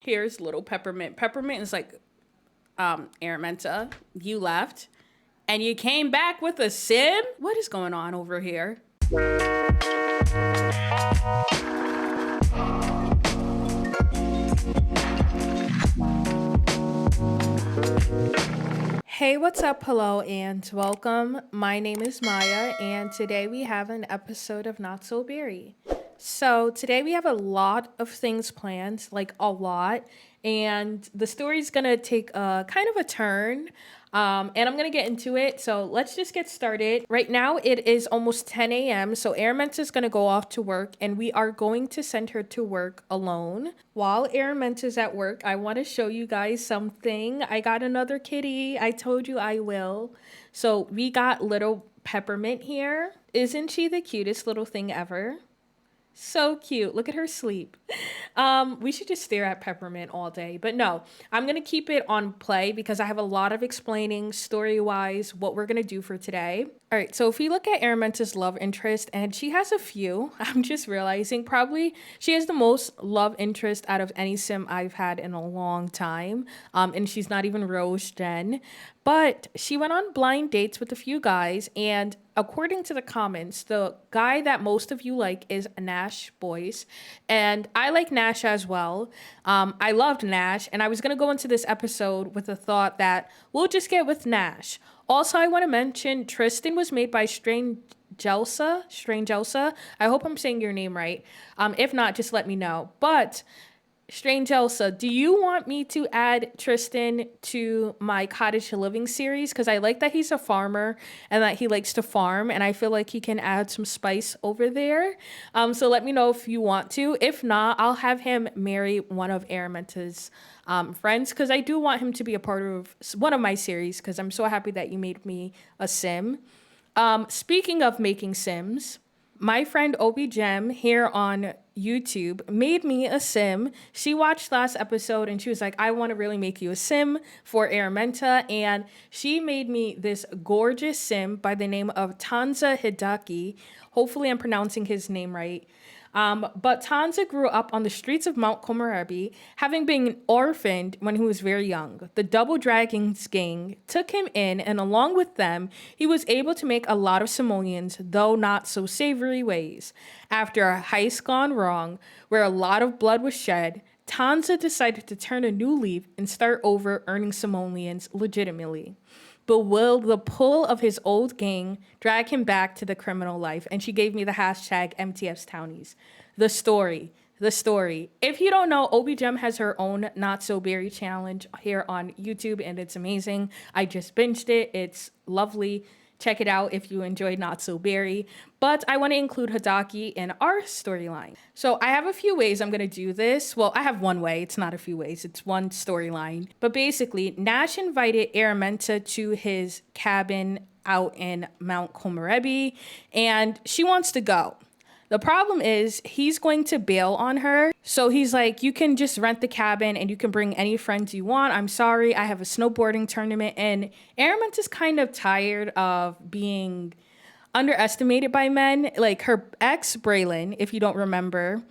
Here's little Peppermint. Peppermint is like, Araminta, you left and you came back with a sim? What is going on over here? Hey, what's up? Hello and welcome. My name is Maya, and today we have an episode of Not So Berry. So, today we have a lot of things planned, like a lot, and the story's gonna take a kind of a turn. And I'm gonna get into it. So let's just get started. Right now it is almost 10 a.m. So Airment is gonna go off to work, and we are going to send her to work alone. While Airment is at work, I want to show you guys something. I got another kitty. I told you I will. So we got little Peppermint here. Isn't she the cutest little thing ever? So cute. Look at her sleep. We should just stare at Peppermint all day. But no, I'm going to keep it on play because I have a lot of explaining story-wise what we're going to do for today. All right, so if we look at Aramenta's love interest, and she has a few, I'm just realizing probably she has the most love interest out of any sim I've had in a long time. And she's not even Rose Gen. But she went on blind dates with a few guys, and according to the comments, the guy that most of you like is Nash Boyce, and I like Nash as well. I loved Nash, and I was gonna go into this episode with the thought that we'll just get with Nash. Also, I want to mention Tristan was made by Strange Elsa. I hope I'm saying your name right. If not, just let me know. But Strange Elsa, do you want me to add Tristan to my cottage living series? Because I like that he's a farmer and that he likes to farm, and I feel like he can add some spice over there. So let me know if you want to. If not, I'll have him marry one of Aramenta's friends, because I do want him to be a part of one of my series, because I'm so happy that you made me a sim. Speaking of making sims, my friend Obi Gem here on YouTube made me a sim. She watched last episode and she was like, I want to really make you a sim for Aramenta. And she made me this gorgeous sim by the name of Tanza Hidaki. Hopefully I'm pronouncing his name right. But Tanza grew up on the streets of Mount Komorebi, having been orphaned when he was very young. The Double Dragons gang took him in, and along with them, he was able to make a lot of simoleons, though not so savory ways. After a heist gone wrong, where a lot of blood was shed, Tanza decided to turn a new leaf and start over earning simoleons legitimately. But will the pull of his old gang drag him back to the criminal life? And she gave me the hashtag MTF's Townies. The story. The story. If you don't know, Obi Gem has her own Not So Berry challenge here on YouTube, and it's amazing. I just binged it. It's lovely. Check it out if you enjoyed Not So Berry. But I want to include Hidaki in our storyline. So I have a few ways I'm going to do this. Well, I have one way. It's not a few ways. It's one storyline. But basically, Nash invited Aramenta to his cabin out in Mount Komorebi, and she wants to go. The problem is he's going to bail on her. So he's like, you can just rent the cabin and you can bring any friends you want. I'm sorry, I have a snowboarding tournament. And Aramint is kind of tired of being underestimated by men. Like her ex, Braylon, if you don't remember,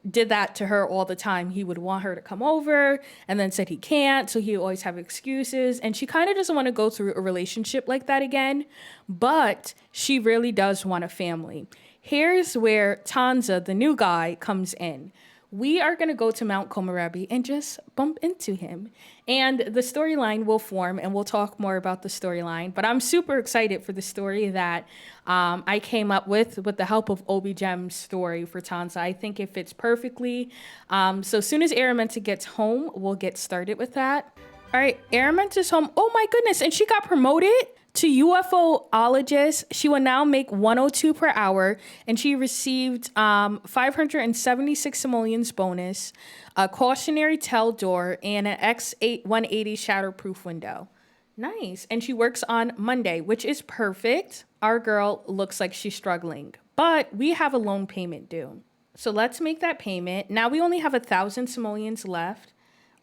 did that to her all the time. He would want her to come over and then said he can't. So he always have excuses. And she kind of doesn't want to go through a relationship like that again. But she really does want a family. Here's where Tanza, the new guy, comes in. We are going to go to Mount Komorebi and just bump into him. And the storyline will form, and we'll talk more about the storyline. But I'm super excited for the story that I came up with the help of Obi Gem's story for Tanza. I think it fits perfectly. So as soon as Aramenta gets home, we'll get started with that. All right, Aramenta's home. Oh my goodness, and she got promoted to UFOologist. She will now make 102 per hour, and she received 576 simoleons bonus, a cautionary tell door, and an X8 180 shatterproof window. Nice. And she works on Monday, which is perfect. Our girl looks like she's struggling, but we have a loan payment due. So let's make that payment. Now we only have 1,000 simoleons left.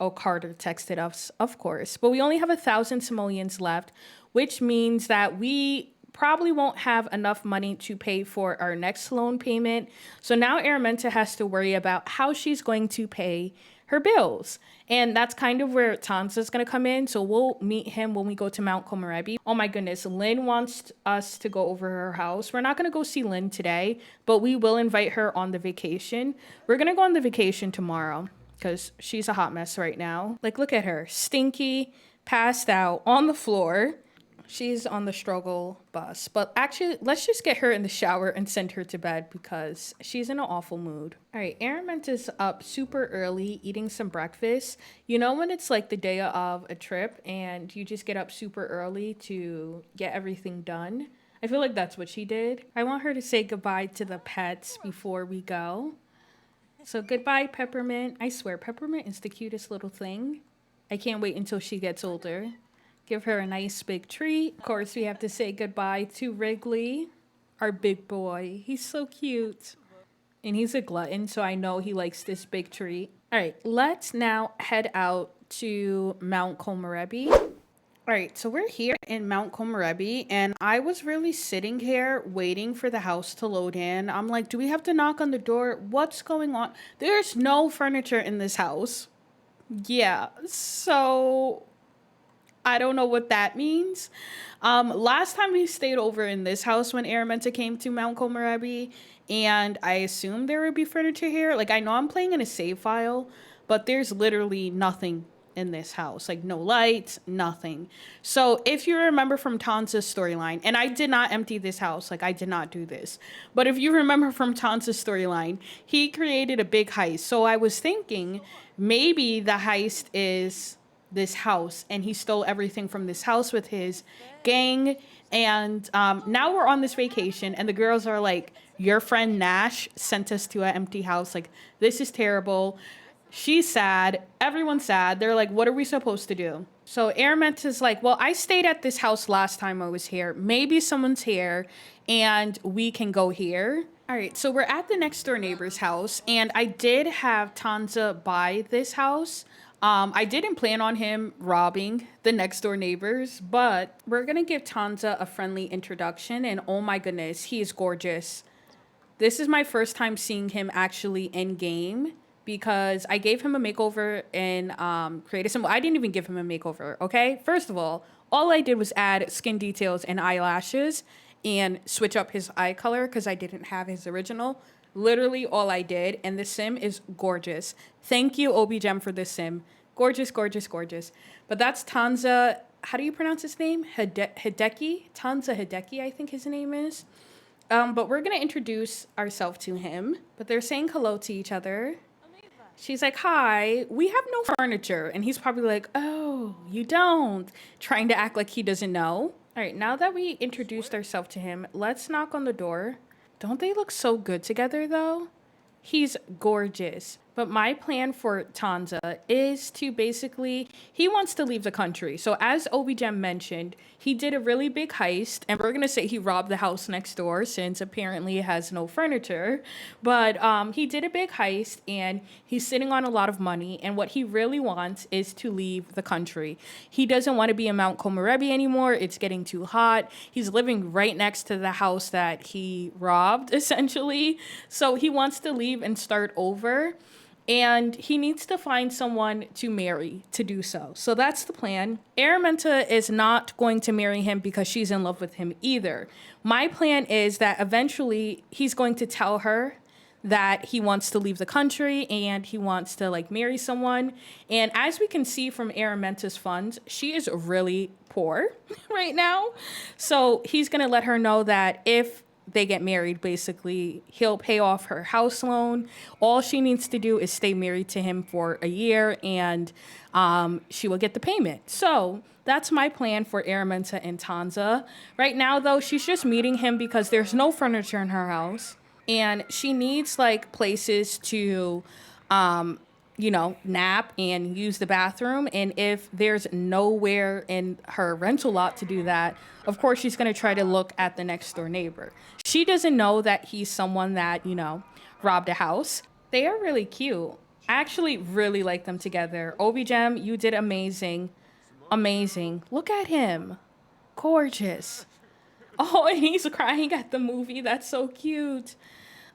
Oh, Carter texted us, of course. But we only have 1,000 simoleons left, which means that we probably won't have enough money to pay for our next loan payment. So now Aramenta has to worry about how she's going to pay her bills. And that's kind of where Tanza's gonna come in. So we'll meet him when we go to Mount Komorebi. Oh my goodness, Lynn wants us to go over her house. We're not gonna go see Lynn today, but we will invite her on the vacation. We're gonna go on the vacation tomorrow because she's a hot mess right now. Like, look at her, stinky, passed out on the floor. She's on the struggle bus. But actually, let's just get her in the shower and send her to bed because she's in an awful mood. All right, Aramenta's up super early eating some breakfast. You know when it's like the day of a trip and you just get up super early to get everything done? I feel like that's what she did. I want her to say goodbye to the pets before we go. So goodbye, Peppermint. I swear, Peppermint is the cutest little thing. I can't wait until she gets older. Give her a nice big treat. Of course, we have to say goodbye to Wrigley, our big boy. He's so cute. And he's a glutton, so I know he likes this big treat. All right, let's now head out to Mount Komorebi. All right, so we're here in Mount Komorebi, and I was really sitting here waiting for the house to load in. I'm like, do we have to knock on the door? What's going on? There's no furniture in this house. Yeah, so I don't know what that means. Last time we stayed over in this house when Aramenta came to Mount Komorebi, and I assumed there would be furniture here. Like, I know I'm playing in a save file, but there's literally nothing in this house. Like, no lights, nothing. So if you remember from Tanza's storyline, and I did not empty this house, like I did not do this, but if you remember from Tanza's storyline, he created a big heist. So I was thinking maybe the heist is this house and he stole everything from this house with his gang. And now we're on this vacation and the girls are like, your friend Nash sent us to an empty house. Like, this is terrible. She's sad. Everyone's sad. They're like, what are we supposed to do? So Aramenta's like, well, I stayed at this house last time I was here. Maybe someone's here and we can go here. All right, so we're at the next door neighbor's house and I did have Tanza buy this house. I didn't plan on him robbing the next door neighbors, but we're gonna give Tanza a friendly introduction, and oh my goodness, he is gorgeous. This is my first time seeing him actually in game because I gave him a makeover in Creative Sim. I didn't even give him a makeover, okay? First of all I did was add skin details and eyelashes and switch up his eye color because I didn't have his original. Literally all I did, and the sim is gorgeous. Thank you, OBGem, for this sim. Gorgeous, gorgeous, gorgeous. But that's Tanza. How do you pronounce his name? Hideki? Tanza Hideki, I think his name is. But we're going to introduce ourselves to him. But they're saying hello to each other. She's like, hi, we have no furniture. And he's probably like, oh, you don't. Trying to act like he doesn't know. All right, now that we introduced ourselves to him, let's knock on the door. Don't they look so good together, though? He's gorgeous. But my plan for Tanza is to basically, he wants to leave the country. So as OBGem mentioned, he did a really big heist, and we're going to say he robbed the house next door since apparently it has no furniture. But he did a big heist, and he's sitting on a lot of money, and what he really wants is to leave the country. He doesn't want to be in Mount Komorebi anymore. It's getting too hot. He's living right next to the house that he robbed, essentially. So he wants to leave and start over. And he needs to find someone to marry to do so. So that's the plan. Aramenta is not going to marry him because she's in love with him either. My plan is that eventually he's going to tell her that he wants to leave the country and he wants to like marry someone. And as we can see from Aramenta's funds, she is really poor right now. So he's going to let her know that if they get married, basically, he'll pay off her house loan. All she needs to do is stay married to him for a year and she will get the payment. So that's my plan for Aramenta and Tanza. Right now, though, she's just meeting him because there's no furniture in her house. And she needs, like, places to, nap and use the bathroom. And if there's nowhere in her rental lot to do that, of course, she's going to try to look at the next door neighbor. She doesn't know that he's someone that, robbed a house. They are really cute. I actually really like them together. OBGem, you did amazing. Amazing. Look at him. Gorgeous. Oh, and he's crying at the movie. That's so cute.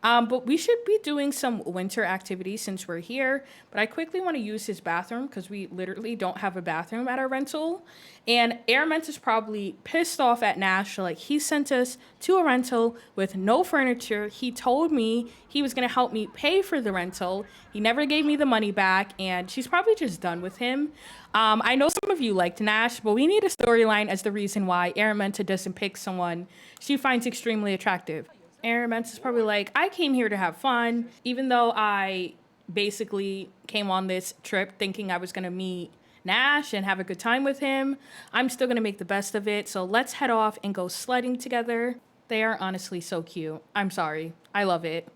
But we should be doing some winter activities since we're here. But I quickly want to use his bathroom because we literally don't have a bathroom at our rental. And Araminta is probably pissed off at Nash. Like, he sent us to a rental with no furniture. He told me he was going to help me pay for the rental. He never gave me the money back. And she's probably just done with him. I know some of you liked Nash, but we need a storyline as the reason why Araminta doesn't pick someone she finds extremely attractive. Araminta is probably like, I came here to have fun, even though I basically came on this trip thinking I was going to meet Nash and have a good time with him. I'm still going to make the best of it. So let's head off and go sledding together. They are honestly so cute. I'm sorry. I love it.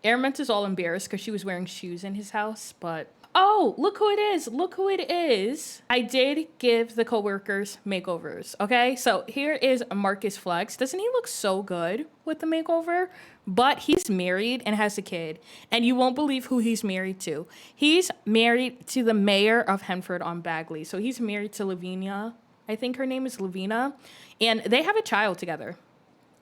Araminta is all embarrassed because she was wearing shoes in his house, but oh, look who it is. Look who it is. I did give the coworkers makeovers, okay? So here is Marcus Flex. Doesn't he look so good with the makeover? But he's married and has a kid. And you won't believe who he's married to. He's married to the mayor of Henford-on-Bagley. So he's married to Lavinia. I think her name is Lavina. And they have a child together.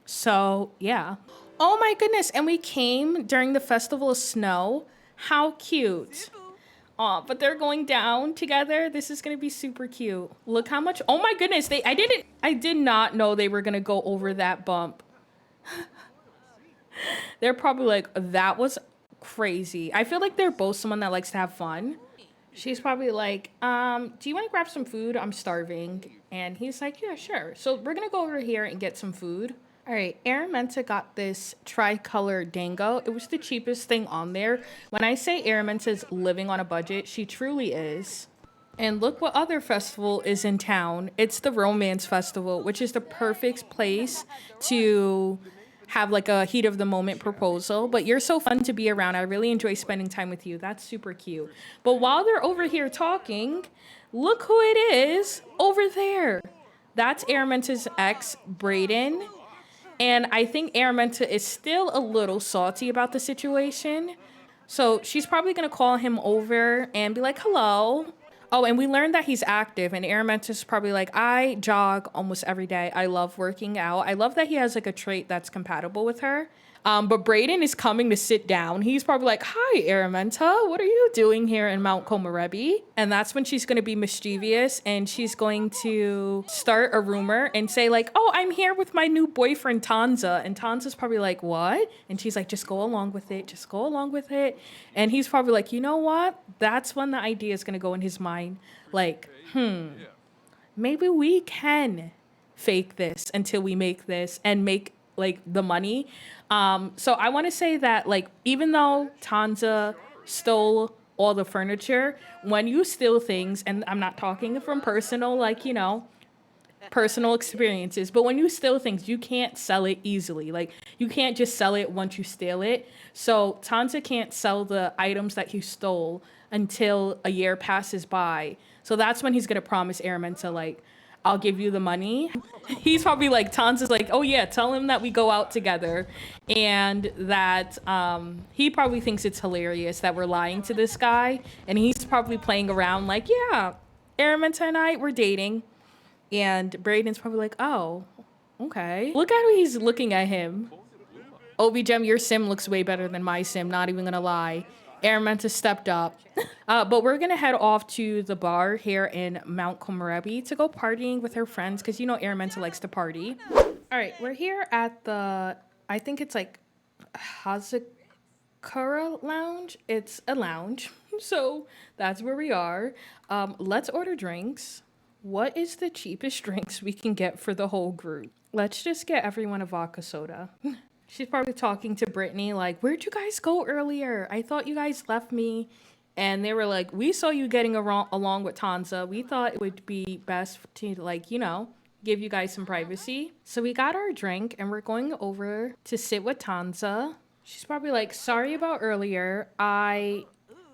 So, yeah. Oh my goodness. And we came during the Festival of Snow. How cute. Aw, but they're going down together. This is gonna be super cute. Look how much, oh my goodness, I did not know they were gonna go over that bump. They're probably like, that was crazy. I feel like they're both someone that likes to have fun. She's probably like, do you wanna grab some food? I'm starving. And he's like, yeah, sure. So we're gonna go over here and get some food. All right, Araminta got this tricolor dango. It was the cheapest thing on there. When I say Araminta's living on a budget, she truly is. And look what other festival is in town. It's the Romance Festival, which is the perfect place to have like a heat of the moment proposal. But you're so fun to be around. I really enjoy spending time with you. That's super cute. But while they're over here talking, look who it is over there. That's Araminta's ex, Brayden. And I think Araminta is still a little salty about the situation. So she's probably going to call him over and be like, hello. Oh, and we learned that he's active. And Araminta is probably like, I jog almost every day. I love working out. I love that he has like a trait that's compatible with her. But Brayden is coming to sit down. He's probably like, hi, Araminta, what are you doing here in Mount Komorebi? And that's when she's going to be mischievous and she's going to start a rumor and say like, oh, I'm here with my new boyfriend, Tanza. And Tanza's probably like, what? And she's like, just go along with it. Just go along with it. And he's probably like, you know what? That's when the idea is going to go in his mind. Like, maybe we can fake this until we make this and make like the money. So I want to say that like, even though Tanza stole all the furniture, when you steal things, and I'm not talking from personal, like, you know, personal experiences, but when you steal things, you can't sell it easily. Like, you can't just sell it once you steal it. So Tanza can't sell the items that he stole until a year passes by. So that's when he's going to promise Araminta, like, I'll give you the money. He's probably like, Tanza's like, oh yeah, tell him that we go out together. And that he probably thinks it's hilarious that we're lying to this guy. And he's probably playing around like, yeah, Araminta and I, we're dating. And Brayden's probably like, oh, okay. Look at how he's looking at him. OBGem, your sim looks way better than my sim, not even gonna lie. Araminta stepped up. But we're going to head off to the bar here in Mount Komorebi to go partying with her friends because, you know, Araminta likes to party. All right, we're here at the, I think it's like Hazakura Lounge. It's a lounge. So that's where we are. Let's order drinks. What is the cheapest drinks we can get for the whole group? Let's just get everyone a vodka soda. She's probably talking to Brittany like, where'd you guys go earlier? I thought you guys left me. And they were like, we saw you getting along with Tanza. We thought it would be best to, like, you know, give you guys some privacy. So we got our drink and we're going over to sit with Tanza. She's probably like, sorry about earlier. I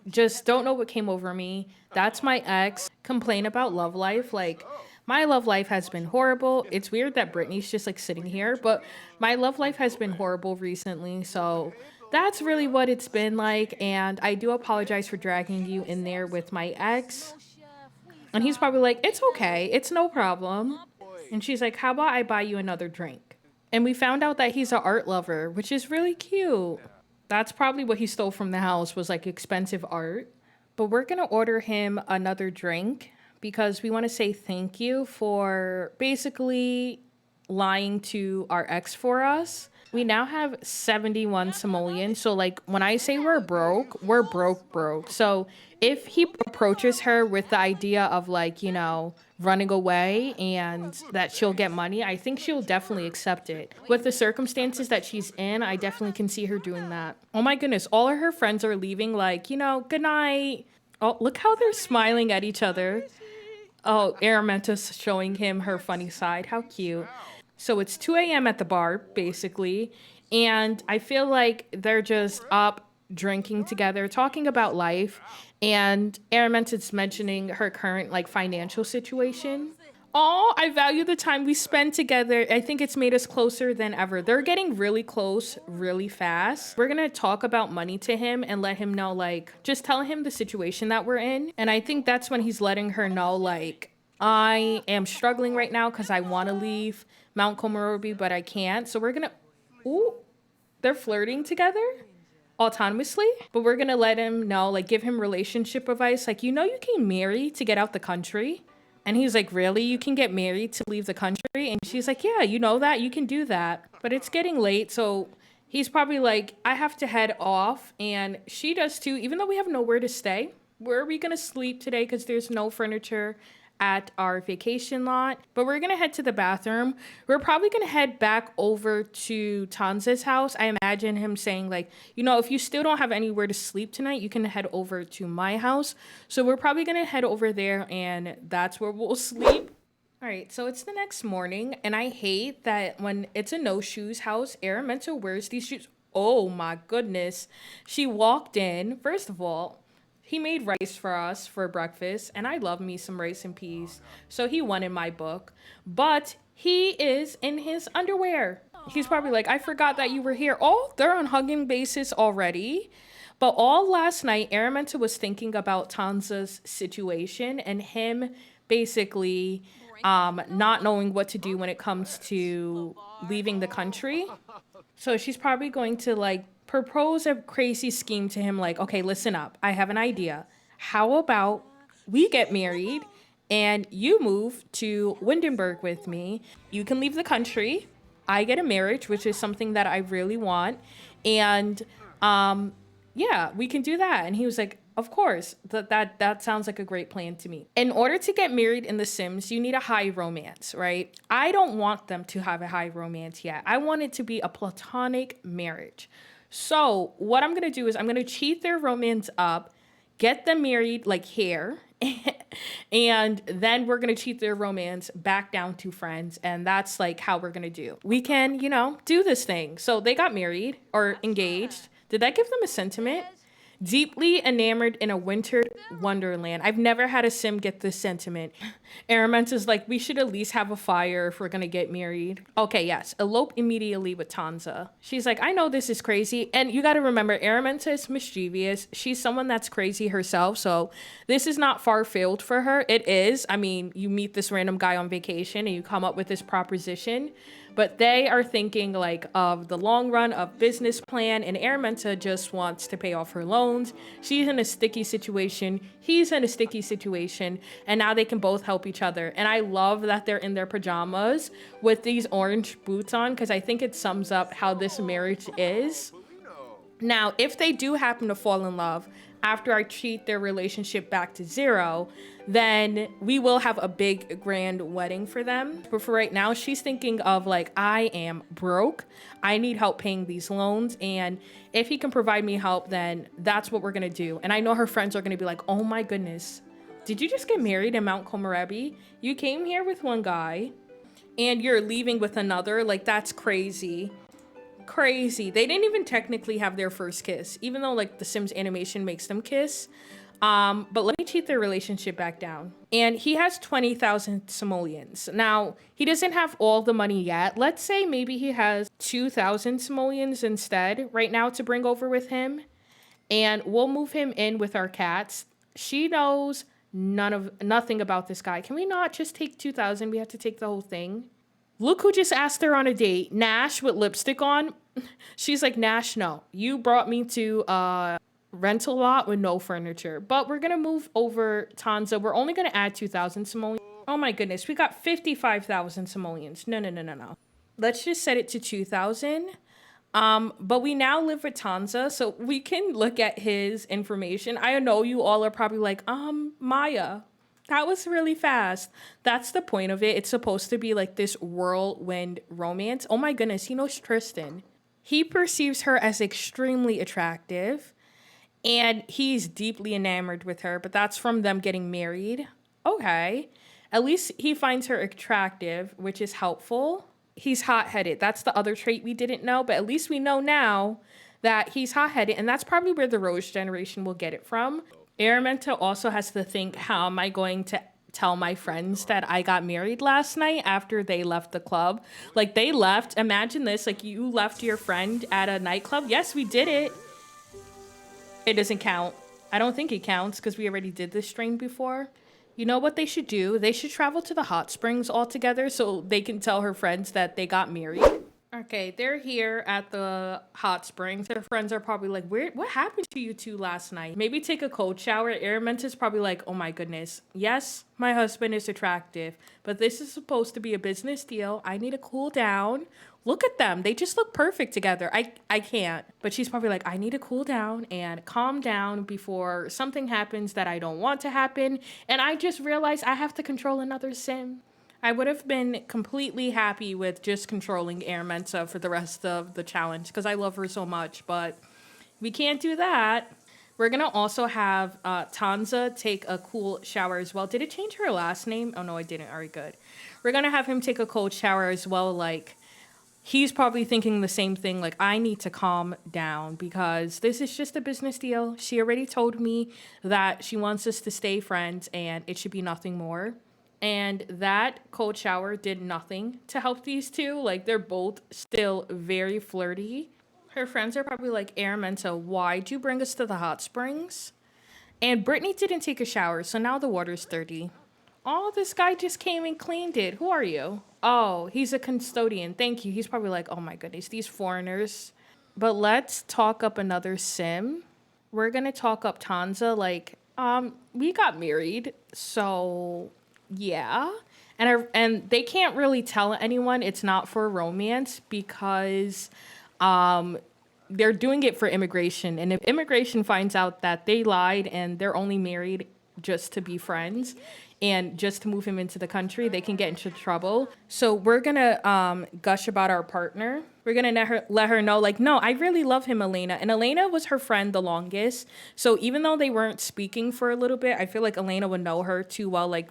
just don't know what came over me. That's my ex. Complain about love life. Like, my love life has been horrible. It's weird that Brittany's just like sitting here, but my love life has been horrible recently. So that's really what it's been like. And I do apologize for dragging you in there with my ex. And he's probably like, it's okay. It's no problem. And she's like, how about I buy you another drink? And we found out that he's an art lover, which is really cute. That's probably what he stole from the house was like expensive art. But we're going to order him another drink because we want to say thank you for basically lying to our ex for us. We now have 71 simoleons. So, like, when I say we're broke, broke. So, if he approaches her with the idea of, like, running away and that she'll get money, I think she'll definitely accept it. With the circumstances that she's in, I definitely can see her doing that. Oh my goodness, all of her friends are leaving, like, good night. Oh, look how they're smiling at each other. Oh, Aramenta's showing him her funny side. How cute. So it's 2 a.m. at the bar, basically. And I feel like they're just up drinking together, talking about life. And Aramenta's mentioning her current like financial situation. Oh, I value the time we spend together. I think it's made us closer than ever. They're getting really close really fast. We're gonna talk about money to him and let him know, like, just tell him the situation that we're in. And I think that's when he's letting her know, like, I am struggling right now because I want to leave Mount Komorebi, but I can't. So we're gonna, ooh, they're flirting together autonomously, but we're gonna let him know, like, give him relationship advice. Like, you can marry to get out the country. And he's like, really? You can get married to leave the country? And she's like, yeah, you know that. You can do that. But it's getting late. So he's probably like, I have to head off. And she does too, even though we have nowhere to stay. Where are we going to sleep today? Because there's no furniture at our vacation lot, but we're gonna head to the bathroom. We're probably gonna head back over to Tanza's house. I imagine him saying, like, if you still don't have anywhere to sleep tonight, you can head over to my house. So we're probably gonna head over there and that's where we'll sleep. All right, so it's the next morning, and I hate that when it's a no shoes house, Aramento wears these shoes. Oh my goodness. She walked in, first of all, he made rice for us for breakfast, and I love me some rice and peas. So he won in my book. But he is in his underwear. He's probably like, I forgot that you were here. Oh, they're on hugging basis already. But all last night, Aramenta was thinking about Tanza's situation and him basically not knowing what to do when it comes to leaving the country. So she's probably going to like propose a crazy scheme to him, like, okay, listen up. I have an idea. How about we get married and you move to Windenburg with me? You can leave the country. I get a marriage, which is something that I really want. And yeah, we can do that. And he was like, of course, that sounds like a great plan to me. In order to get married in The Sims, you need a high romance, right? I don't want them to have a high romance yet. I want it to be a platonic marriage. So what I'm going to do is I'm going to cheat their romance up, get them married like here, and then we're going to cheat their romance back down to friends. And that's like how we're going to do. We can, do this thing. So they got married or engaged. Did that give them a sentiment? Deeply enamored in a winter wonderland. I've never had a sim get this sentiment. Aramenta's like, we should at least have a fire if we're gonna get married. Okay, yes. Elope immediately with Tanza. She's like, I know this is crazy. And you gotta remember, Aramenta is mischievous. She's someone that's crazy herself. So this is not far-field for her. It is. I mean, you meet this random guy on vacation and you come up with this proposition. But they are thinking like of the long run of business plan, and Aramenta just wants to pay off her loans. She's in a sticky situation. He's in a sticky situation, and now they can both help each other. And I love that they're in their pajamas with these orange boots on because I think it sums up how this marriage is. Now, if they do happen to fall in love after I cheat their relationship back to zero, then we will have a big grand wedding for them. But for right now, she's thinking of like, I am broke. I need help paying these loans. And if he can provide me help, then that's what we're going to do. And I know her friends are going to be like, oh my goodness, did you just get married in Mount Komorebi? You came here with one guy and you're leaving with another. Like, that's crazy. Crazy. They didn't even technically have their first kiss, even though like the Sims animation makes them kiss. But let me cheat their relationship back down. And he has 20,000 simoleons. Now, he doesn't have all the money yet. Let's say maybe he has 2,000 simoleons instead right now to bring over with him. And we'll move him in with our cats. She knows nothing about this guy. Can we not just take 2,000? We have to take the whole thing. Look who just asked her on a date. Nash with lipstick on. She's like, Nash, no, you brought me to a rental lot with no furniture, but we're gonna move over Tanza. We're only gonna add 2,000 simoleons. Oh my goodness, we got 55,000 simoleons. No, no, no, no, no. Let's just set it to 2,000. But we now live with Tanza, so we can look at his information. I know you all are probably like, Maya, that was really fast. That's the point of it. It's supposed to be like this whirlwind romance. Oh my goodness, he knows Tristan. He perceives her as extremely attractive, and he's deeply enamored with her, but that's from them getting married. Okay. At least he finds her attractive, which is helpful. He's hot-headed. That's the other trait we didn't know, but at least we know now that he's hot-headed, and that's probably where the Rose generation will get it from. Araminta also has to think, how am I going to tell my friends that I got married last night after they left the club? Like, they left. Imagine this. Like, you left your friend at a nightclub. Yes, we did it. It doesn't count. I don't think it counts because we already did this strain before. You know what they should do? They should travel to the hot springs all together so they can tell her friends that they got married. Okay, they're here at the hot springs. Their friends are probably like, what happened to you two last night? Maybe take a cold shower. Aramenta's probably like, oh my goodness. Yes, my husband is attractive, but this is supposed to be a business deal. I need to cool down. Look at them. They just look perfect together. I can't. But she's probably like, I need to cool down and calm down before something happens that I don't want to happen. And I just realized I have to control another sim. I would have been completely happy with just controlling Araminta for the rest of the challenge because I love her so much, but we can't do that. We're going to also have Tanza take a cool shower as well. Did it change her last name? Oh, no, I didn't. All right, good. We're going to have him take a cold shower as well. Like, he's probably thinking the same thing. Like, I need to calm down because this is just a business deal. She already told me that she wants us to stay friends and it should be nothing more. And that cold shower did nothing to help these two. Like, they're both still very flirty. Her friends are probably like, Araminta, why'd you bring us to the hot springs? And Brittany didn't take a shower, so now the water's dirty. Oh, this guy just came and cleaned it. Who are you? Oh, he's a custodian. Thank you. He's probably like, oh my goodness, these foreigners. But let's talk up another sim. We're going to talk up Tanza. Like, we got married, so... yeah, and they can't really tell anyone it's not for romance because they're doing it for immigration. And if immigration finds out that they lied and they're only married just to be friends and just to move him into the country, they can get into trouble. So we're gonna gush about our partner. We're gonna let her know, like, no, I really love him, Elena. And Elena was her friend the longest. So even though they weren't speaking for a little bit, I feel like Elena would know her too well. Like,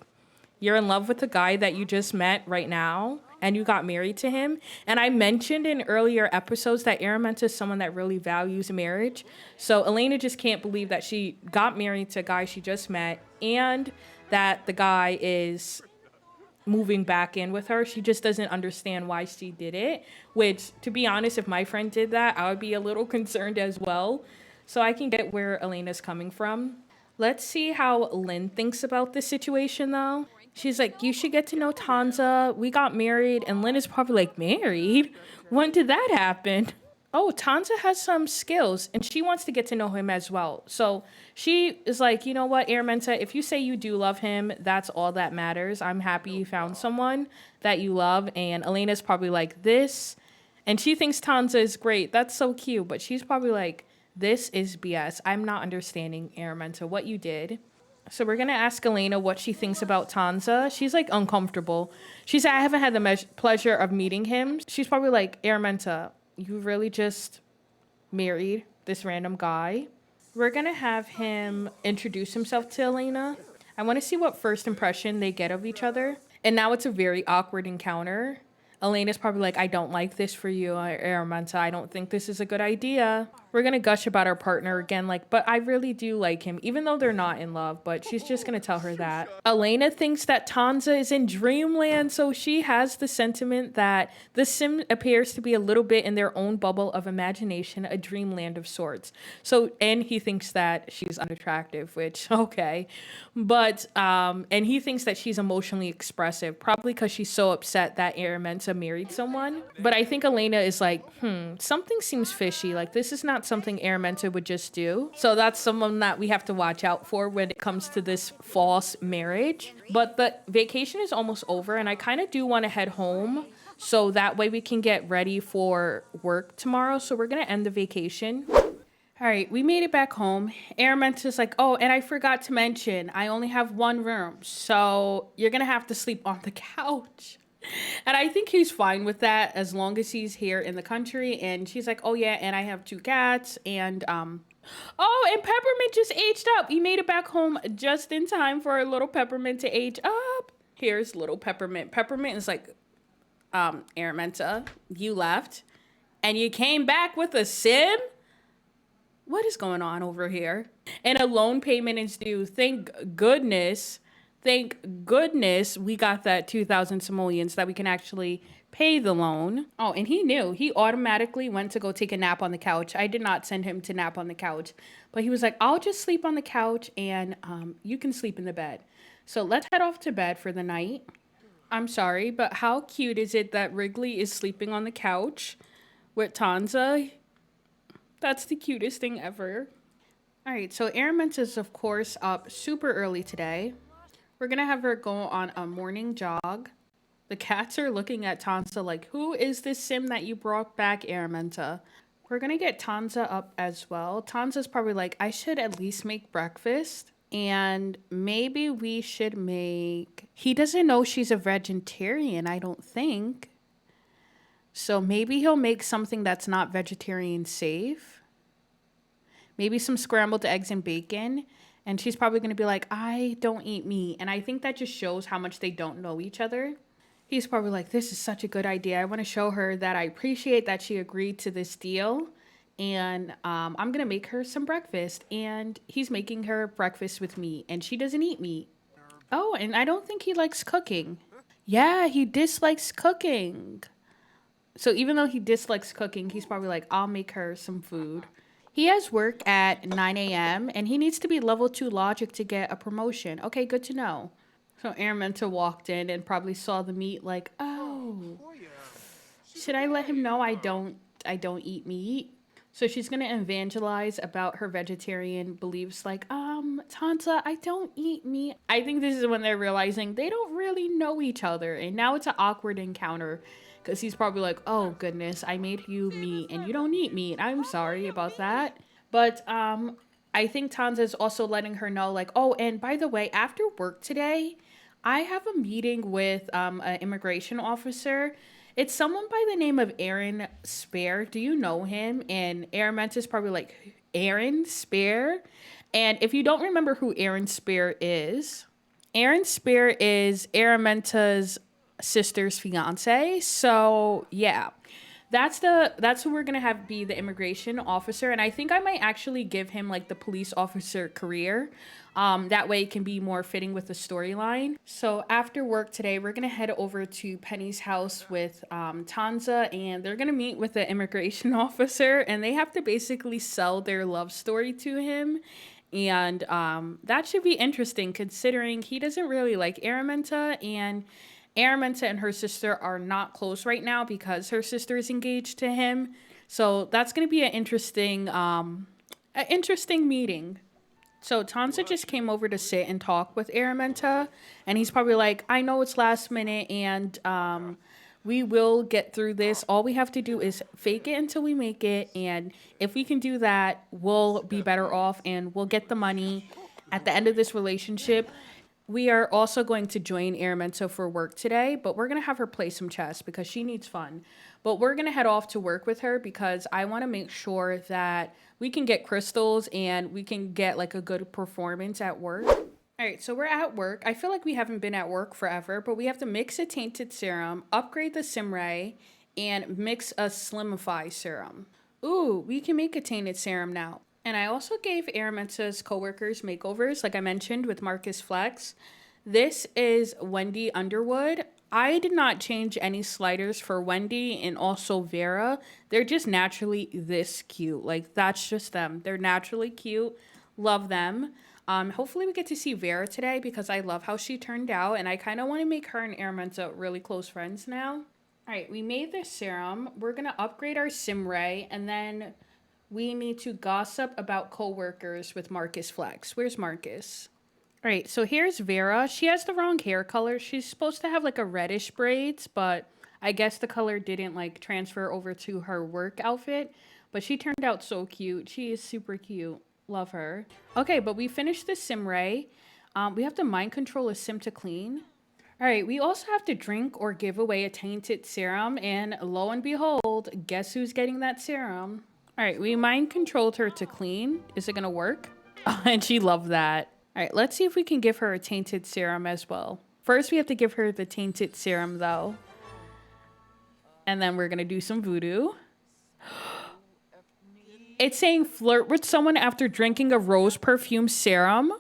you're in love with the guy that you just met right now, and you got married to him. And I mentioned in earlier episodes that Araminta is someone that really values marriage. So Elena just can't believe that she got married to a guy she just met and that the guy is moving back in with her. She just doesn't understand why she did it, which, to be honest, if my friend did that, I would be a little concerned as well. So I can get where Elena's coming from. Let's see how Lynn thinks about this situation, though. She's like, you should get to know Tanza. We got married. And Lynn is probably like, married? When did that happen? Oh, Tanza has some skills, and she wants to get to know him as well. So she is like, you know what, Araminta, if you say you do love him, that's all that matters. I'm happy you found someone that you love. And Elena's probably like, this. And she thinks Tanza is great. That's so cute. But she's probably like, this is BS. I'm not understanding, Araminta, what you did. So we're going to ask Elena what she thinks about Tanza. She's, like, uncomfortable. She said, I haven't had the pleasure of meeting him. She's probably like, Araminta, you really just married this random guy? We're going to have him introduce himself to Elena. I want to see what first impression they get of each other. And now it's a very awkward encounter. Elena's probably like, I don't like this for you, Araminta. I don't think this is a good idea. We're gonna gush about our partner again, like, but I really do like him, even though they're not in love, but she's just gonna tell her that. Elena thinks that Tanza is in dreamland, so she has the sentiment that the sim appears to be a little bit in their own bubble of imagination, a dreamland of sorts. So, and he thinks that she's unattractive, which, okay. But, and he thinks that she's emotionally expressive, probably because she's so upset that Araminta married someone. But I think Elena is like, something seems fishy. Like, this is not something Araminta would just do. So that's someone that we have to watch out for when it comes to this false marriage. But the vacation is almost over, and I kind of do want to head home so that way we can get ready for work tomorrow. So we're going to end the vacation. All right, we made it back home. Araminta's like, oh, and I forgot to mention, I only have one room, so you're going to have to sleep on the couch. And I think he's fine with that as long as he's here in the country. And she's like, oh, yeah, and I have 2 cats. And, oh, and Peppermint just aged up. He made it back home just in time for our little Peppermint to age up. Here's little Peppermint. Peppermint is like, Araminta, you left and you came back with a sim? What is going on over here? And a loan payment is due. Thank goodness we got that 2,000 simoleons that we can actually pay the loan. Oh, and he knew. He automatically went to go take a nap on the couch. I did not send him to nap on the couch. But he was like, I'll just sleep on the couch and you can sleep in the bed. So let's head off to bed for the night. I'm sorry, but how cute is it that Wrigley is sleeping on the couch with Tanza? That's the cutest thing ever. All right, so Araminta is, of course, up super early today. We're going to have her go on a morning jog. The cats are looking at Tanza like, who is this sim that you brought back, Araminta? We're going to get Tanza up as well. Tanza's probably like, I should at least make breakfast. And maybe we should make... He doesn't know she's a vegetarian, I don't think. So maybe he'll make something that's not vegetarian safe. Maybe some scrambled eggs and bacon. And she's probably going to be like, I don't eat meat. And I think that just shows how much they don't know each other. He's probably like, this is such a good idea. I want to show her that I appreciate that she agreed to this deal. And I'm going to make her some breakfast. And he's making her breakfast with meat. And she doesn't eat meat. Oh, and I don't think he likes cooking. Yeah, he dislikes cooking. So even though he dislikes cooking, he's probably like, I'll make her some food. He has work at 9 a.m. and he needs to be level 2 logic to get a promotion. Okay, good to know. So Araminta walked in and probably saw the meat like, oh, should I let him know I don't eat meat? So she's going to evangelize about her vegetarian beliefs like, Tanza, I don't eat meat. I think this is when they're realizing they don't really know each other. And now it's an awkward encounter. Because he's probably like, oh, goodness, I made you meat and you don't eat meat. I'm sorry about that. But I think Tanza is also letting her know, like, oh, and by the way, after work today, I have a meeting with an immigration officer. It's someone by the name of Aaron Spare. Do you know him? And Araminta is probably like, Aaron Spare? And if you don't remember who Aaron Spare is Araminta's sister's fiance. So yeah, that's who we're gonna have be the immigration officer. And I think I might actually give him like the police officer career. That way it can be more fitting with the storyline. So after work today, we're gonna head over to Penny's house with Tanza, and they're gonna meet with the immigration officer, and they have to basically sell their love story to him. And that should be interesting considering he doesn't really like Araminta, and Araminta and her sister are not close right now because her sister is engaged to him. So that's going to be an interesting meeting. So Tanza just came over to sit and talk with Araminta, and he's probably like, I know it's last minute and we will get through this. All we have to do is fake it until we make it. And if we can do that, we'll be better off and we'll get the money at the end of this relationship. We are also going to join Araminta for work today, but we're going to have her play some chess because she needs fun. But we're going to head off to work with her because I want to make sure that we can get crystals and we can get like a good performance at work. All right, so we're at work. I feel like we haven't been at work forever, but we have to mix a tainted serum, upgrade the Simray, and mix a Slimify serum. Ooh, we can make a tainted serum now. And I also gave Araminta's coworkers makeovers, like I mentioned with Marcus Flex. This is Wendy Underwood. I did not change any sliders for Wendy and also Vera. They're just naturally this cute. Like, that's just them. They're naturally cute. Love them. Hopefully we get to see Vera today because I love how she turned out. And I kind of want to make her and Araminta really close friends now. All right, we made this serum. We're going to upgrade our Simray, and then we need to gossip about coworkers with Marcus Flex. Where's Marcus? All right, so here's Vera. She has the wrong hair color. She's supposed to have like a reddish braids, but I guess the color didn't like transfer over to her work outfit. But she turned out so cute. She is super cute. Love her. Okay, but we finished the Simray. We have to mind control a sim to clean. All right, we also have to drink or give away a tainted serum, and lo and behold, guess who's getting that serum? All right, we mind controlled her to clean. Is it gonna work? Oh, and she loved that. All right, let's see if we can give her a tainted serum as well. First, we have to give her the tainted serum though. And then we're gonna do some voodoo. It's saying flirt with someone after drinking a rose perfume serum.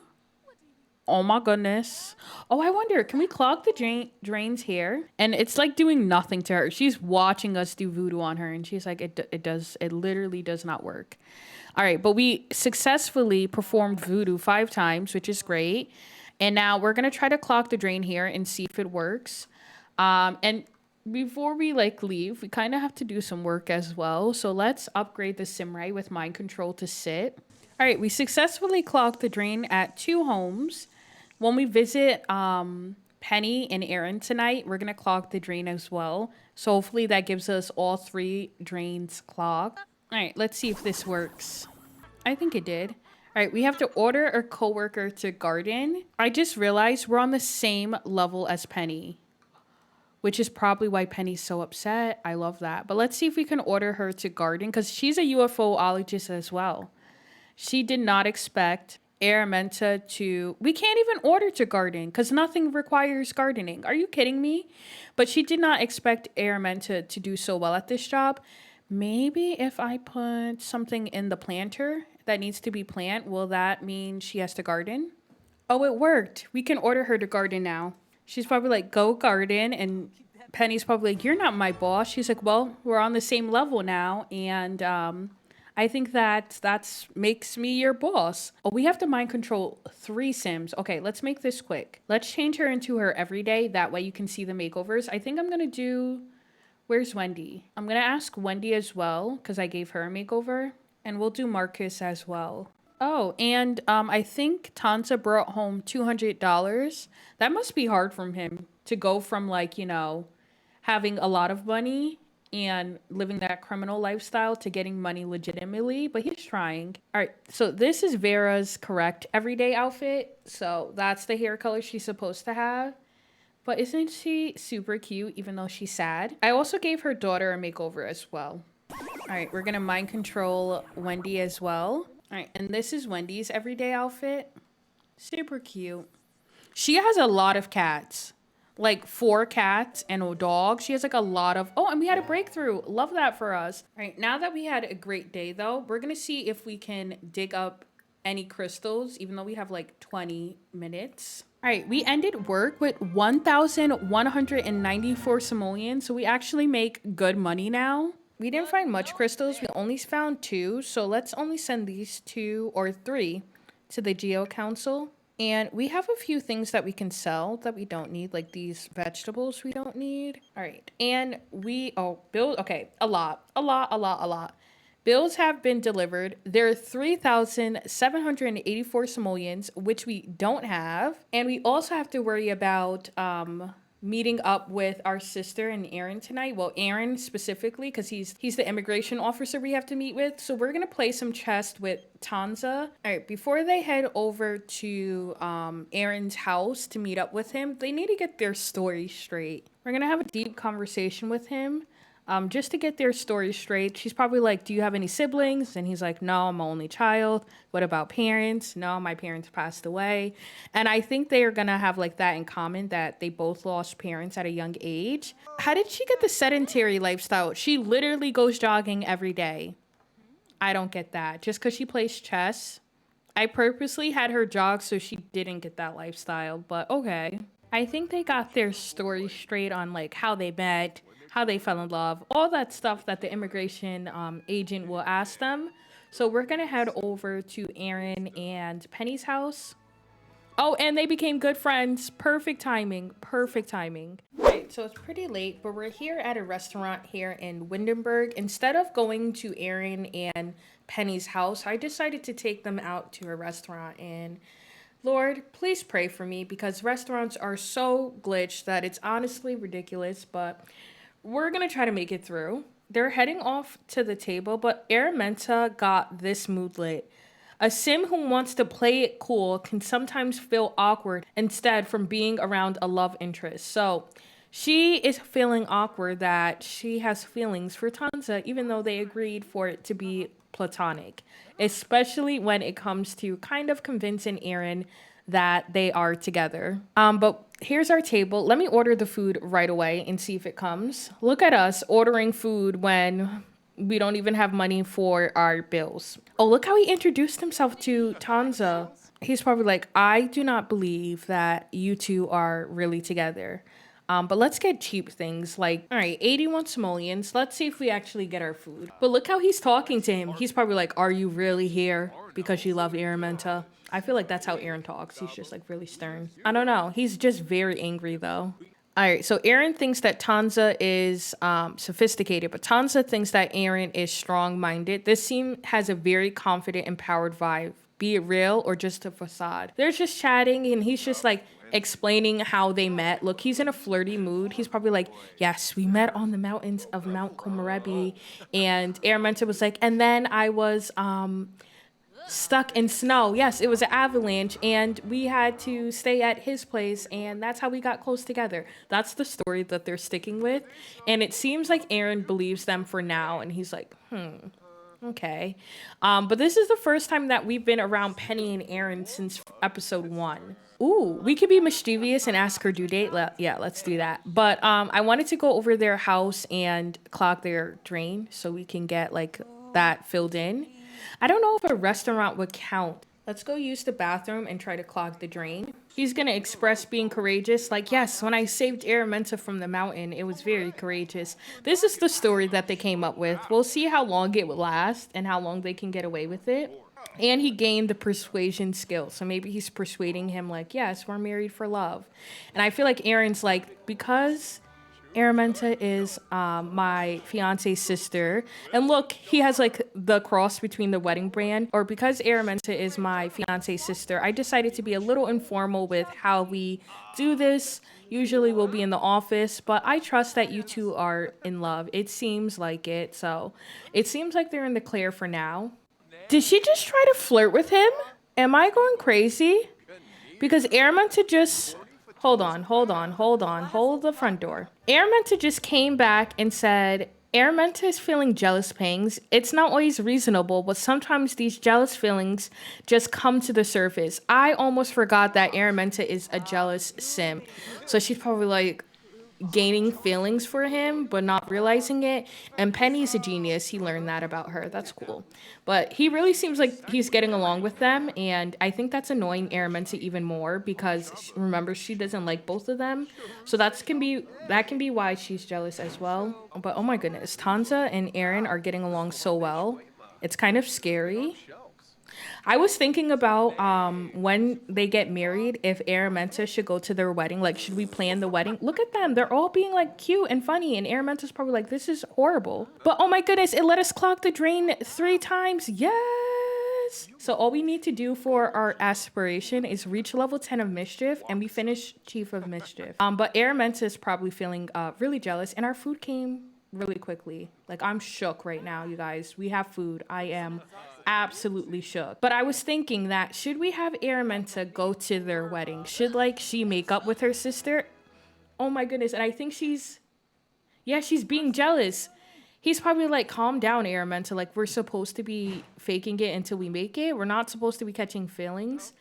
Oh my goodness. Oh, I wonder, can we clog the drains here? And it's like doing nothing to her. She's watching us do voodoo on her and she's like, it literally does not work. All right, but we successfully performed voodoo 5 times, which is great. And now we're gonna try to clog the drain here and see if it works. And before we like leave, we kind of have to do some work as well. So let's upgrade the Simray with mind control to sit. All right, we successfully clogged the drain at 2 homes. When we visit Penny and Aaron tonight, we're going to clog the drain as well. So hopefully that gives us all 3 drains clogged. All right, let's see if this works. I think it did. All right, we have to order our coworker to garden. I just realized we're on the same level as Penny, which is probably why Penny's so upset. I love that. But let's see if we can order her to garden because she's a UFOologist as well. She did not expect Araminta to... We can't even order to garden because nothing requires gardening. Are you kidding me? But she did not expect Araminta to do so well at this job. Maybe if I put something in the planter that needs to be plant, will that mean she has to garden? Oh, it worked. We can order her to garden now. She's probably like, go garden. And Penny's probably like, you're not my boss. She's like, well, we're on the same level now. And I think that makes me your boss. Oh, we have to mind control 3 Sims. Okay, let's make this quick. Let's change her into her everyday. That way you can see the makeovers. I think I'm going to do... Where's Wendy? I'm going to ask Wendy as well because I gave her a makeover. And we'll do Marcus as well. Oh, and I think Tanza brought home $200. That must be hard for him to go from like, you know, having a lot of money and living that criminal lifestyle to getting money legitimately, but he's trying. All right, so this is Vera's correct everyday outfit. So that's the hair color she's supposed to have. But isn't she super cute even though she's sad? I also gave her daughter a makeover as well. All right, we're gonna mind control Wendy as well. All right, and this is Wendy's everyday outfit. Super cute. She has a lot of cats. Like 4 cats and a dog. She has like a lot of... Oh, and we had a breakthrough. Love that for us. All right, now that we had a great day though, we're gonna see if we can dig up any crystals, even though we have like 20 minutes. All right, we ended work with 1,194 simoleons, so we actually make good money now. We didn't find much crystals. We only found 2, so let's only send these 2 or 3 to the Geo Council. And we have a few things that we can sell that we don't need, like these vegetables we don't need. All right, and bills, okay, a lot. Bills have been delivered. There are 3,784 simoleons, which we don't have. And we also have to worry about meeting up with our sister and Aaron tonight. Well, Aaron specifically, because he's the immigration officer we have to meet with. So we're going to play some chess with Tanza. All right, before they head over to Aaron's house to meet up with him, they need to get their story straight. We're going to have a deep conversation with him. Just to get their story straight. She's probably like, do you have any siblings? And he's like, no, I'm an only child. What about parents? No, my parents passed away. And I think they are going to have like that in common, that they both lost parents at a young age. How did she get the sedentary lifestyle? She literally goes jogging every day. I don't get that. Just because she plays chess, I purposely had her jog so she didn't get that lifestyle, but okay. I think they got their story straight on like how they met, how they fell in love, all that stuff that the immigration agent will ask them. So we're gonna head over to Aaron and Penny's house. Oh, and they became good friends. Perfect timing. Perfect timing. Right, so it's pretty late, but we're here at a restaurant here in Windenburg. Instead of going to Aaron and Penny's house, I decided to take them out to a restaurant. And Lord, please pray for me because restaurants are so glitched that it's honestly ridiculous, but we're gonna try to make it through. They're heading off to the table, but Araminta got this mood lit. A sim who wants to play it cool can sometimes feel awkward instead from being around a love interest. So she is feeling awkward that she has feelings for Tanza, even though they agreed for it to be platonic, especially when it comes to kind of convincing Aaron that they are together. But here's our table. Let me order the food right away and see if it comes. Look at us ordering food when we don't even have money for our bills. Oh, look how he introduced himself to Tanza. He's probably like, I do not believe that you two are really together. But let's get cheap things like, all right, 81 simoleons. Let's see if we actually get our food. But look how he's talking to him. He's probably like, are you really here because you love Araminta? I feel like that's how Aaron talks. He's just like really stern. I don't know. He's just very angry though. All right, so Aaron thinks that Tanza is sophisticated, but Tanza thinks that Aaron is strong-minded. This scene has a very confident, empowered vibe, be it real or just a facade. They're just chatting, and he's just like explaining how they met. Look, he's in a flirty mood. He's probably like, yes, we met on the mountains of Mount Komorebi, and Araminta was like, and then I was stuck in snow. Yes, it was an avalanche, and we had to stay at his place, and that's how we got close together. That's the story that they're sticking with, and it seems like Aaron believes them for now, and he's like, okay. But this is the first time that we've been around Penny and Aaron since episode 1. Ooh, we could be mischievous and ask her due date. Yeah, let's do that. But I wanted to go over their house and clog their drain so we can get like that filled in. I don't know if a restaurant would count. Let's go use the bathroom and try to clog the drain. He's gonna express being courageous. Like, yes, when I saved Araminta from the mountain, it was very courageous. This is the story that they came up with. We'll see how long it will last and how long they can get away with it. And he gained the persuasion skill. So maybe he's persuading him like, yes, we're married for love. And I feel like Aaron's like, because Araminta is my fiance's sister. And look, he has like the cross between the wedding brand. Or because Araminta is my fiance's sister, I decided to be a little informal with how we do this. Usually we'll be in the office, but I trust that you two are in love. It seems like it. So it seems like they're in the clear for now. Did she just try to flirt with him? Am I going crazy? Because Araminta just... Hold the front door. Araminta just came back and said, Araminta is feeling jealous pangs. It's not always reasonable, but sometimes these jealous feelings just come to the surface. I almost forgot that Araminta is a jealous sim. So she's probably like gaining feelings for him, but not realizing it. And Penny's a genius. He learned that about her. That's cool. But he really seems like he's getting along with them. And I think that's annoying Araminta even more because remember, she doesn't like both of them. So that can be why she's jealous as well. But oh my goodness, Tanza and Aaron are getting along so well. It's kind of scary. I was thinking about when they get married, if Araminta should go to their wedding. Like, should we plan the wedding? Look at them. They're all being, like, cute and funny. And Araminta's probably like, this is horrible. But, oh, my goodness, it let us clog the drain 3 times. Yes. So all we need to do for our aspiration is reach level 10 of Mischief, and we finish Chief of Mischief. But Araminta is probably feeling really jealous, and our food came really quickly. Like, I'm shook right now, you guys. We have food. I am absolutely shook. But I was thinking that should we have Araminta go to their wedding? Should like she make up with her sister? Oh my goodness. And I think she's being jealous. He's probably like, calm down, Araminta. Like, we're supposed to be faking it until we make it. We're not supposed to be catching feelings.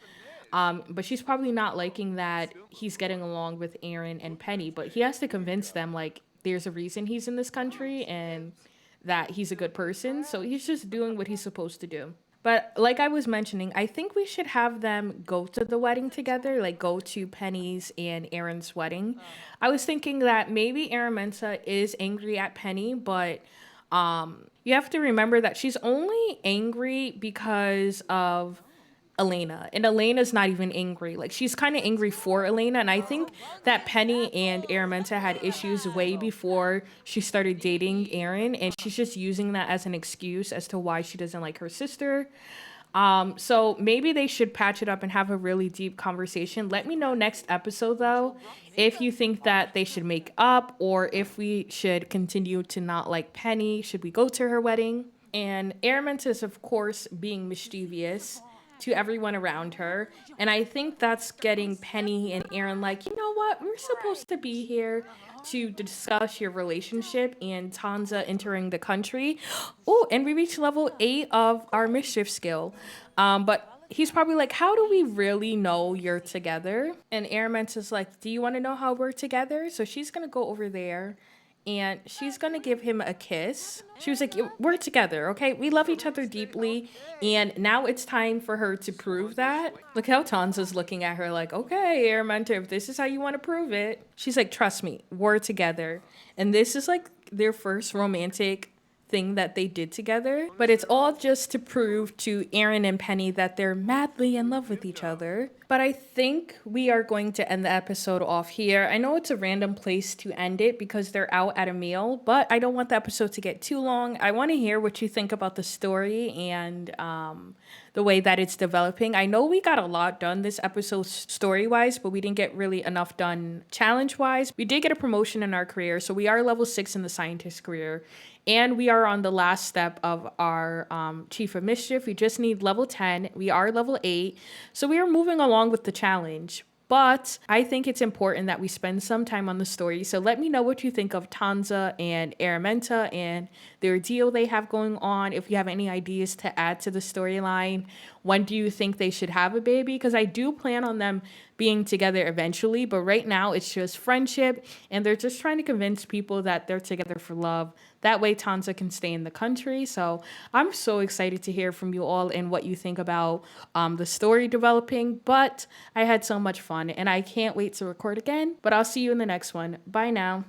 But she's probably not liking that he's getting along with Aaron and Penny. But he has to convince them like there's a reason he's in this country and that he's a good person. So he's just doing what he's supposed to do. But like I was mentioning, I think we should have them go to the wedding together, like go to Penny's and Aaron's wedding. I was thinking that maybe Araminta is angry at Penny, but you have to remember that she's only angry because of Elena. And Elena's not even angry. Like she's kind of angry for Elena. And I think that Penny and Araminta had issues way before she started dating Aaron. And she's just using that as an excuse as to why she doesn't like her sister. So maybe they should patch it up and have a really deep conversation. Let me know next episode though if you think that they should make up or if we should continue to not like Penny. Should we go to her wedding? And Araminta is of course being mischievous to everyone around her. And I think that's getting Penny and Aaron like, you know what? We're supposed to be here to discuss your relationship and Tanza entering the country. Oh, and we reached level 8 of our mischief skill. But he's probably like, how do we really know you're together? And Araminta's like, do you want to know how we're together? So she's going to go over there and she's gonna give him a kiss. She was like, we're together, okay? We love each other deeply, and now it's time for her to prove that. Look how Tanza's looking at her like, okay, Araminta, if this is how you want to prove it. She's like, trust me, we're together. And this is like their first romantic thing that they did together, but it's all just to prove to Aaron and Penny that they're madly in love with each other. But I think we are going to end the episode off here. I know it's a random place to end it because they're out at a meal, but I don't want the episode to get too long. I want to hear what you think about the story and the way that it's developing. I know we got a lot done this episode story-wise, but we didn't get really enough done challenge-wise. We did get a promotion in our career, so we are level 6 in the scientist career. And we are on the last step of our Chief of Mischief. We just need level 10. We are level 8. So we are moving along with the challenge. But I think it's important that we spend some time on the story. So let me know what you think of Tanza and Araminta and their deal they have going on. If you have any ideas to add to the storyline, when do you think they should have a baby? Because I do plan on them being together eventually. But right now it's just friendship. And they're just trying to convince people that they're together for love. That way Tanza can stay in the country. So I'm so excited to hear from you all and what you think about the story developing. But I had so much fun and I can't wait to record again. But I'll see you in the next one. Bye now.